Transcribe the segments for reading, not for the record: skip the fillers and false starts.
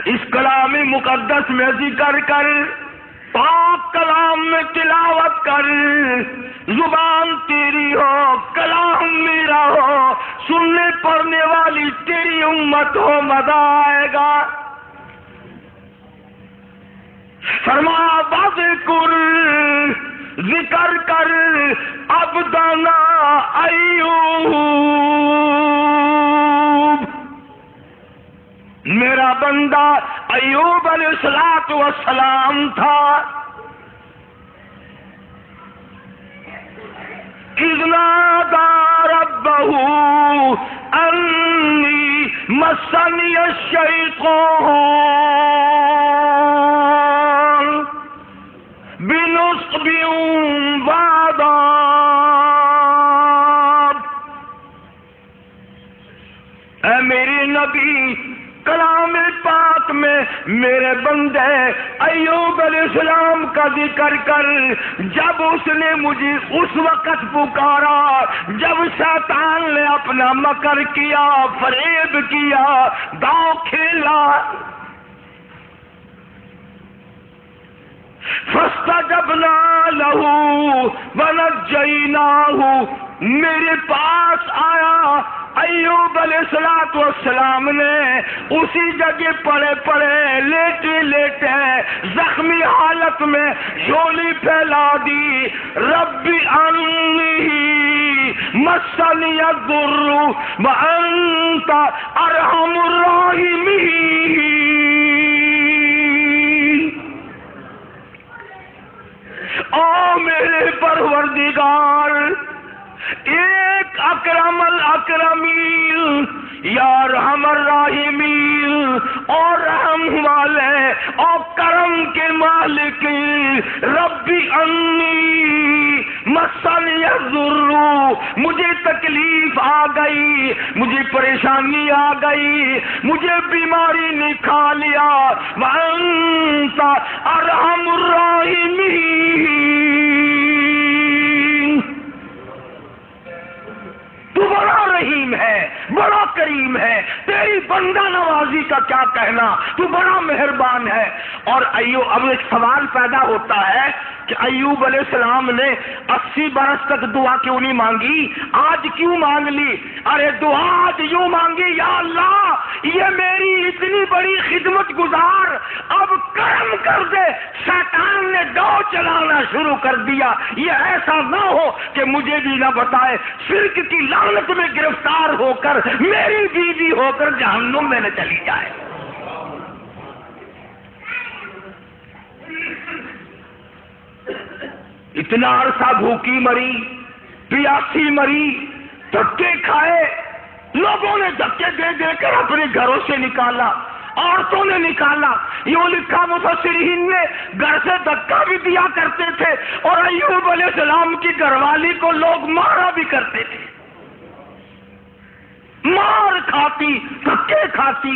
اس کلام مقدس میں ذکر کر، پاک کلام میں تلاوت کر، زبان تیری ہو، کلام میرا ہو، سننے پڑھنے والی تیری امت ہو، مزہ آئے گا۔ فرمایا وذکر، ذکر کر عبدنا ایوب، میرا بندہ ایوب علیہ السلام تھا۔ اذ نادى ربه انی مسنی الشیطان بنصب وعذاب۔ اے میرے نبی، کلام پاک میں میرے بندے ایوب علیہ السلام کا ذکر کر، جب اس نے مجھے اس وقت پکارا جب شیطان نے اپنا مکر کیا، فریب کیا، داؤ کھیلا، فاستجبنا له ونجیناہ، میرے پاس آیا ایوب علیہ السلام نے، اسی جگہ پڑے پڑے لیٹے لیٹے زخمی حالت میں جھولی پھیلا دی، ربی انی مسنی الضر وانت ارحم الراحمین۔ او میرے پروردگار، ایک اکرم الاکرمین، یا ارحم الراحمین، اور رحم والے اور کرم کے مالک، ربی انی مسنی الضر، مجھے تکلیف آ گئی، مجھے پریشانی آ گئی، مجھے بیماری نے کھا لیا، وانت ارحم الراحمین، تو بڑا رحیم ہے، بڑا کریم ہے، تیری بندہ نوازی کا کیا کہنا، تو بڑا مہربان ہے۔ اور اب ایک سوال پیدا ہوتا ہے کہ ایوب علیہ السلام نے 80 برس تک دعا کیوں نہیں مانگی، آج کیوں مانگ لی؟ ارے دعا آج یوں مانگی، یا اللہ یہ میری اتنی بڑی خدمت گزار اب کرم کر دے، شیطان نے دو چلانا شروع کر دیا، یہ ایسا نہ ہو کہ مجھے بھی نہ بتائے، شرک کی لعنت میں گرفتار ہو کر میری بیوی ہو کر جہنم میں نہ چلی جائے۔ اتنا عرصہ بھوکی مری، پیاسی مری، دھکے کھائے، لوگوں نے دھکے دے دے کر اپنے گھروں سے نکالا، عورتوں نے نکالا، یوں لکھا مفسرین نے گھر سے دھکا بھی دیا کرتے تھے، اور ایوب علیہ السلام کی گھر والی کو لوگ مارا بھی کرتے تھے، مار کھاتی، دھکے کھاتی۔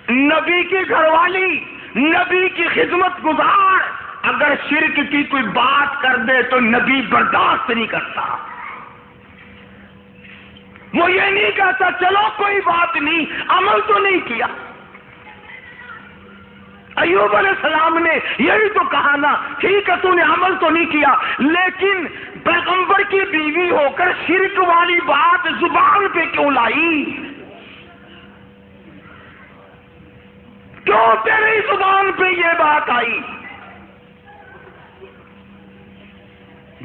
نبی کی گھر والی، نبی کی خدمت گزار اگر شرک کی کوئی بات کر دے تو نبی برداشت نہیں کرتا، وہ یہ نہیں کہتا چلو کوئی بات نہیں، عمل تو نہیں کیا۔ ایوب علیہ السلام نے یہی تو کہا نا، ٹھیک ہے تو نے عمل تو نہیں کیا، لیکن پیغمبر کی بیوی ہو کر شرک والی بات زبان پہ کیوں لائی؟ کیوں تیری زبان پہ یہ بات آئی؟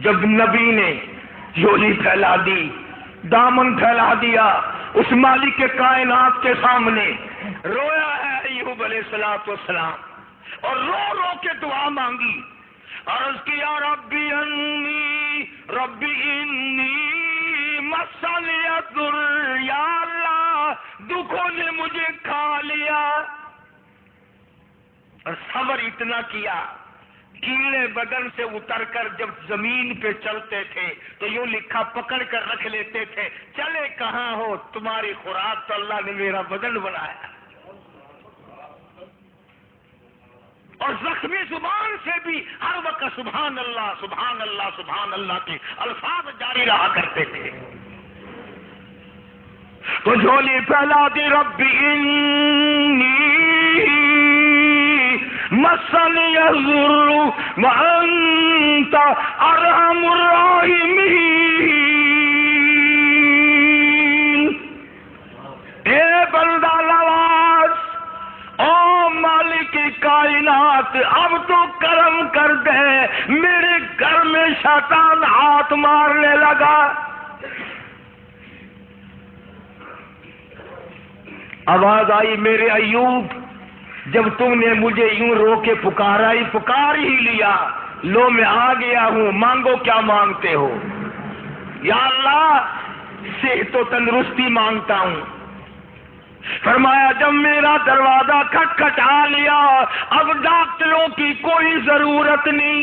جب نبی نے جھولی پھیلا دی، دامن پھیلا دیا اس مالک کے کائنات کے سامنے، رویا ہے ایوب علیہ السلام، اور رو رو کے دعا مانگی، عرض کیا ربی انی مسنی الضر، یا اللہ دکھوں نے مجھے کھا لیا، اور صبر اتنا کیا، گیلے بدن سے اتر کر جب زمین پہ چلتے تھے تو یوں لکھا پکڑ کر رکھ لیتے تھے، چلے کہاں ہو تمہاری خوراک تو اللہ نے میرا بدن بنایا، اور زخمی زبان سے بھی ہر وقت سبحان اللہ سبحان اللہ سبحان اللہ کے الفاظ جاری رہا کرتے تھے۔ تو جھولی پھیلا دی، ربی انی مسنی الضر وانت ارحم الراحمین۔ اے بندہ نواز، او مالک کائنات، اب تو کرم کر دے، میرے گھر میں شیطان ہاتھ مارنے لگا۔ آواز آئی، میرے ایوب، جب تم نے مجھے یوں رو کے پکارا ہی پکار ہی لیا، لو میں آ گیا ہوں، مانگو کیا مانگتے ہو؟ یا اللہ صحت و تندرستی مانگتا ہوں۔ فرمایا جب میرا دروازہ کھٹکھٹا لیا، اب ڈاکٹروں کی کوئی ضرورت نہیں،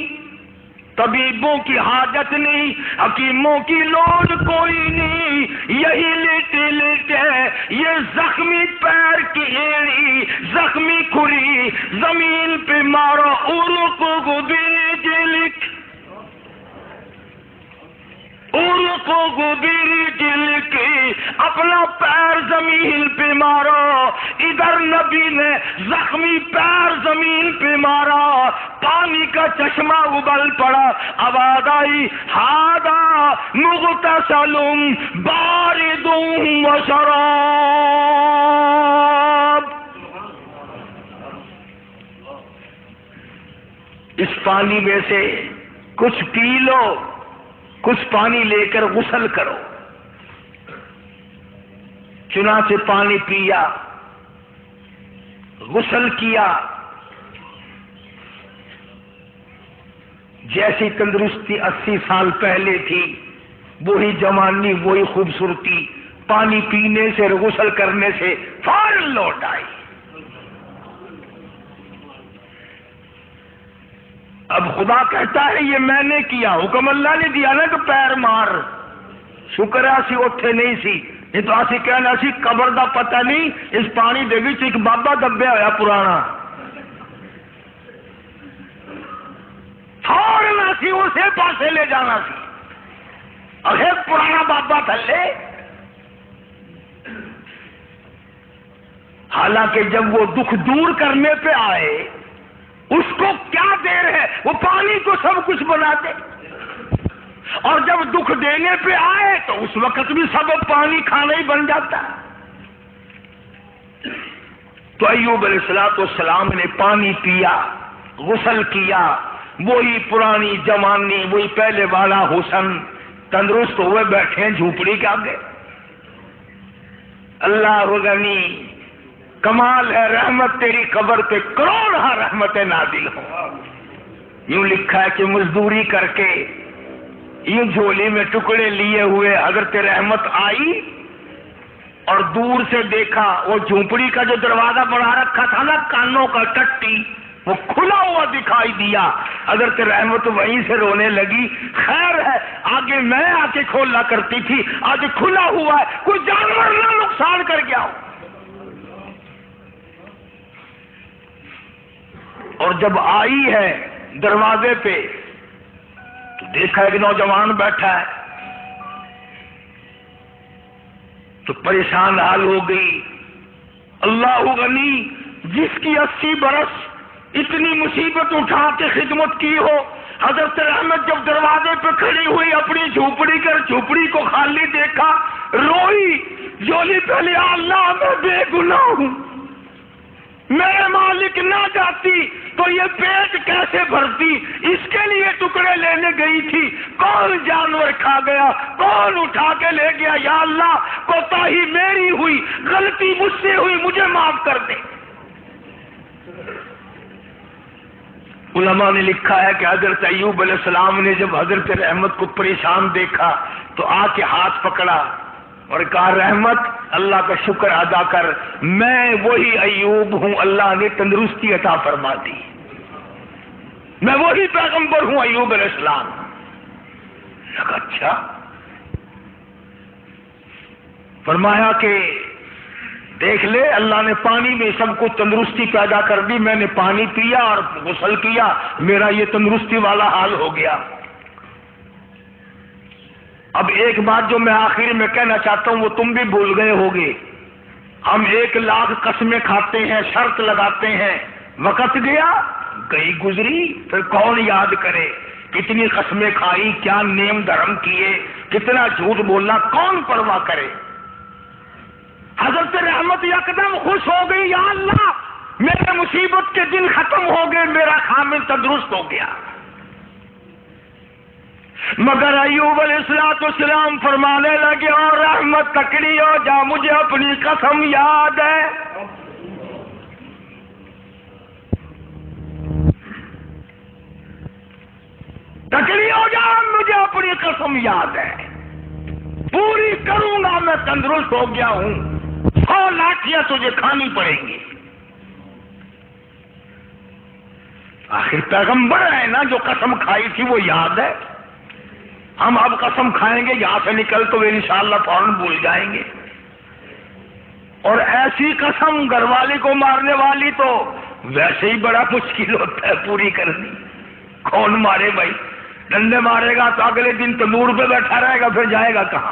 طبیبوں کی حاجت نہیں، حکیموں کی لوڑ کوئی نہیں، یہی لیٹے لیٹے یہ زخمی پیر کی ایڑی، زخمی کھری زمین پہ مارو، ارقو بیرجلک، ارقو بیرجلک، اپنا پیر زمین پہ مارو۔ ادھر نبی نے زخمی پیر زمین پہ مارا، پانی کا چشمہ ابل پڑا، آواز آئی ہاذا مغتسل بارد وشراب، اس پانی میں سے کچھ پی لو، کچھ پانی لے کر غسل کرو۔ چنانچہ پانی پیا، غسل کیا، جیسی تندرستی 80 سال پہلے تھی، وہی جوانی، وہی خوبصورتی پانی پینے سے، غسل کرنے سے فوراً لوٹ آئی۔ اب خدا کہتا ہے یہ میں نے کیا، حکم اللہ نے دیا نا کہ پیر مار، شکر ہے اسی اٹھے نہیں سی، نہیں تو اسی کہنا سی قبر دا پتہ نہیں، اس پانی دے وچ ایک بابا دبیا ہوا پرانا، فوراً اسی اسے پاسے لے جانا سی، اگر پرانا بابا تھلے۔ حالانکہ جب وہ دکھ دور کرنے پہ آئے، اس کو کیا دیر ہے، وہ پانی کو سب کچھ بنا دے، اور جب دکھ دینے پہ آئے تو اس وقت بھی سب پانی کھانا ہی بن جاتا ہے۔ تو ایوب علیہ السلام نے پانی پیا، غسل کیا، وہی پرانی جوانی، وہی پہلے والا حسن، تندرست ہوئے بیٹھے ہیں جھوپڑی کے آگے۔ اللہ غنی، کمال ہے رحمت تیری قبر پہ کروڑ رحمتیں نازل ہوں۔ یوں لکھا ہے کہ مزدوری کر کے یوں جھولی میں ٹکڑے لیے ہوئے حضرت رحمت آئی، اور دور سے دیکھا وہ جھونپڑی کا جو دروازہ بنا رکھا تھا نا، کانوں کا ٹٹی، وہ کھلا ہوا دکھائی دیا۔ حضرت رحمت وہیں سے رونے لگی، خیر ہے آگے میں آ کے کھولنا کرتی تھی، آج کھلا ہوا ہے، کوئی جانور نہ نقصان کر گیا ہو۔ اور جب آئی ہے دروازے پہ تو دیکھا ایک نوجوان بیٹھا ہے، تو پریشان حال ہو گئی۔ اللہ غنی، جس کی 80 برس اتنی مصیبت اٹھا کے خدمت کی ہو، حضرت رحمت جب دروازے پہ کھڑی ہوئی اپنی جھوپڑی کر جھوپڑی کو خالی دیکھا، روئی، جولی پہلے اللہ میں بے گناہ ہوں، میرے مالک نہ جاتی تو یہ پیٹ کیسے بھرتی، اس کے لیے ٹکڑے لینے گئی تھی، کون جانور کھا گیا، کون اٹھا کے لے گیا، یا اللہ کوتاہی میری ہوئی، غلطی مجھ سے ہوئی، مجھے معاف کر دے۔ علماء نے لکھا ہے کہ حضرت ایوب علیہ السلام نے جب حضرت رحمت کو پریشان دیکھا تو آ کے ہاتھ پکڑا اور کہا رحمت اللہ کا شکر ادا کر، میں وہی ایوب ہوں، اللہ نے تندرستی عطا فرما دی، میں وہی پیغمبر ہوں ایوب علیہ السلام۔ اچھا، فرمایا کہ دیکھ لے اللہ نے پانی میں سب کو تندرستی پیدا کر دی، میں نے پانی پیا اور غسل کیا، میرا یہ تندرستی والا حال ہو گیا۔ اب ایک بات جو میں آخر میں کہنا چاہتا ہوں وہ تم بھی بھول گئے ہوگے، ہم 1,00,000 قسمیں کھاتے ہیں، شرط لگاتے ہیں، وقت گیا گئی گزری، پھر کون یاد کرے؟ کتنی قسمیں کھائی، کیا نیم دھرم کیے، کتنا جھوٹ بولنا، کون پرواہ کرے؟ حضرت رحمت یکدم خوش ہو گئی، یا اللہ میرے مصیبت کے دن ختم ہو گئے، میرا خامل تندرست ہو گیا۔ مگر ایوب علیہ السلام فرمانے لگے، اور رحمت تکڑی ہو جا، مجھے اپنی قسم یاد ہے۔ تکڑی ہو جا، مجھے اپنی قسم یاد ہے، پوری کروں گا، میں تندرست ہو گیا ہوں، 100 لاٹھیاں تجھے کھانی پڑیں گی۔ آخر پیغمبر ہے نا، جو قسم کھائی تھی وہ یاد ہے۔ ہم اب قسم کھائیں گے یہاں سے نکل تو انشاءاللہ فوراً بھول جائیں گے، اور ایسی قسم گھر والی کو مارنے والی تو ویسے ہی بڑا مشکل ہوتا ہے پوری کرنی۔ کون مارے بھائی؟ ڈنڈے مارے گا تو اگلے دن تندور پہ بیٹھا رہے گا، پھر جائے گا کہاں؟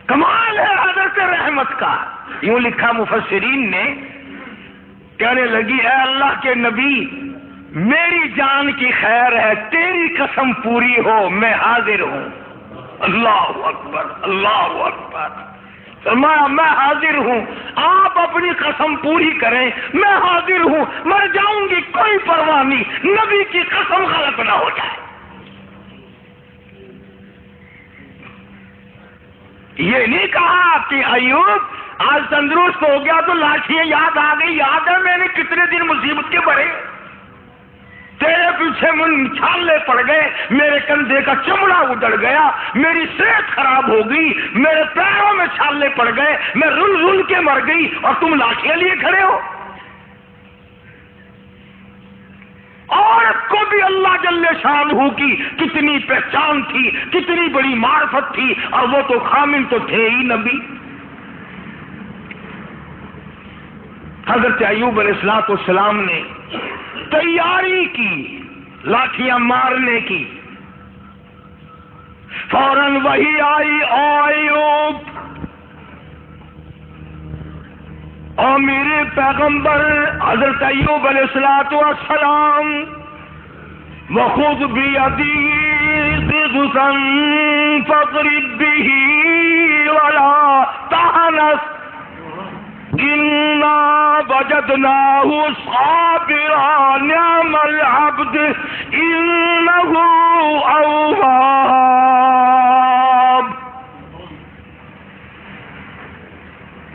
کمال ہے حضرت رحمت کا۔ یوں لکھا مفسرین نے، کہنے لگی اے اللہ کے نبی، میری جان کی خیر ہے، تیری قسم پوری ہو، میں حاضر ہوں۔ اللہ اکبر، اللہ اکبر۔ فرمایا میں حاضر ہوں، آپ اپنی قسم پوری کریں، میں حاضر ہوں، مر جاؤں گی کوئی پرواہ نہیں، نبی کی قسم غلط نہ ہو جائے۔ یہ نہیں کہا کہ ایوب آج تندرست ہو گیا تو لاٹھیاں یاد آ گئی، یاد ہے میں نے کتنے دن مصیبت کے بڑے، تیرے پیچھے من چھالے پڑ گئے، میرے کندھے کا چمڑا اجڑ گیا، میری صحت خراب ہو گئی، میرے پیروں میں چھالے پڑ گئے، میں رل رل کے مر گئی، اور تم لاٹھیاں لیے کھڑے ہو۔ عورت کو بھی اللہ جل شانہ کی کتنی پہچان تھی، کتنی بڑی معرفت تھی، اور وہ تو خامن تو تھے ہی نبی۔ حضرت ایوب علیہ السلام نے تیاری کی لاٹھیاں مارنے کی، فوراً وہی آئی، او ایوب، اور میرے پیغمبر حضرت ایوب علیہ السلام، وخذ بیدی ضغثا فاضرب به ولا تحنث انا وجدناه صابرا نعم العبد انه اواب۔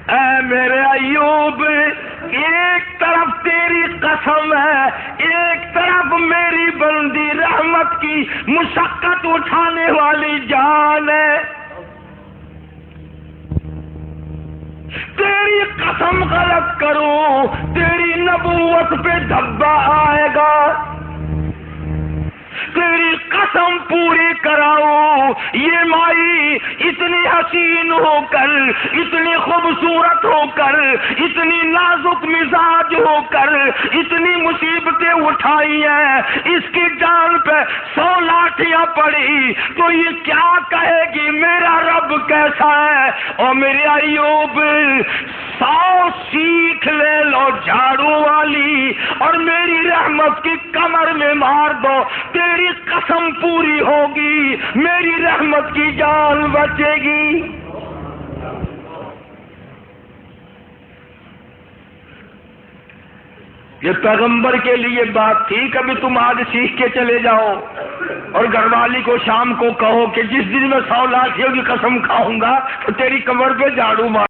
اے میرے ایوب، ایک طرف تیری قسم ہے، ایک طرف میری بندی رحمت کی مشقت اٹھانے والی جان ہے، تیری قسم غلط کروں تیری نبوت پہ دھبا آئے گا، تیری قسم پوری کراؤں، یہ مائی اتنی حسین ہو کر، اتنی خوبصورت ہو کر، اتنی نازک مزاج ہو کر، اتنی مصیبتیں اٹھائی ہیں، اس کی جان پہ 100 لاٹھیاں پڑی تو یہ کیا کہے گی میرا رب کیسا ہے؟ اور میرے ایوب 100 سیکھ لے لو جھاڑو والی، اور میری رحمت کی کمر میں مار دو، تیری قسم پوری ہوگی، میری رحمت کی جان بچے گی۔ یہ پیغمبر کے لیے بات تھی، کبھی تم آج سیکھ کے چلے جاؤ اور گھر والی کو شام کو کہو کہ جس دن میں 100 لاٹھیوں کی قسم کھاؤں گا تو تیری کمر پہ جھاڑو مار